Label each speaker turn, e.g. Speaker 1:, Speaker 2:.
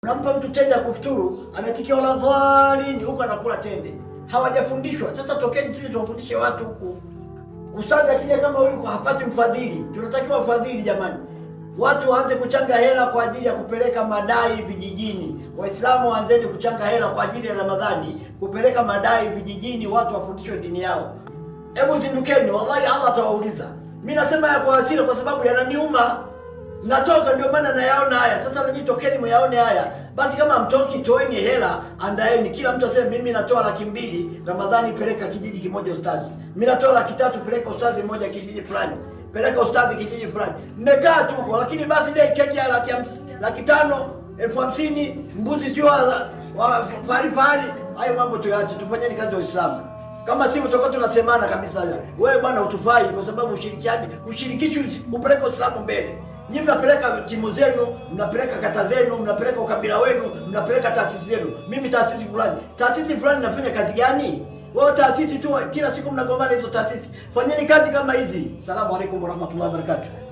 Speaker 1: Unampa mtu tende ya kufuturu, anatikia wala dhalin, huko anakula tende. Hawajafundishwa. Sasa tokeni tuje tuwafundishe watu huku. Ustadhi akija kama huyu hapati mfadhili. Tunatakiwa mfadhili jamani. Watu waanze kuchanga hela kwa ajili ya kupeleka madai vijijini. Waislamu waanzeni kuchanga hela kwa ajili ya Ramadhani, kupeleka madai vijijini, watu wafundishwe dini yao. Hebu zindukeni, wallahi Allah atawauliza. Mimi nasema ya kwa hasira kwa sababu yananiuma. Natoka ndio maana nayaona haya. Sasa nanyi tokeni myaone haya. Basi kama mtoki, toeni hela, andaeni. Kila mtu aseme mimi natoa 200,000 Ramadhani, peleka kijiji kimoja ustadhi. Mimi natoa 300,000, peleka ustadhi mmoja kijiji fulani. Peleka ustadhi kijiji fulani. Mmekaa tu huko, lakini basi dai keki ya 500,000, 50,000, mbuzi sio wa fari. Hayo mambo tuyaache, tufanyeni kazi ya Uislamu. Kama sivyo tutakuwa tunasemana kabisa. Wewe bwana utufai kwa sababu ushirikishwi kupeleka Uislamu mbele. Nyinyi mnapeleka timu zenu, mnapeleka kata zenu, mnapeleka ukabila wenu, mnapeleka taasisi zenu. Mimi taasisi fulani. Taasisi fulani inafanya kazi gani? Wao taasisi tu kila siku mnagombana hizo taasisi. Fanyeni kazi kama hizi. Asalamu alaykum warahmatullahi wabarakatuh.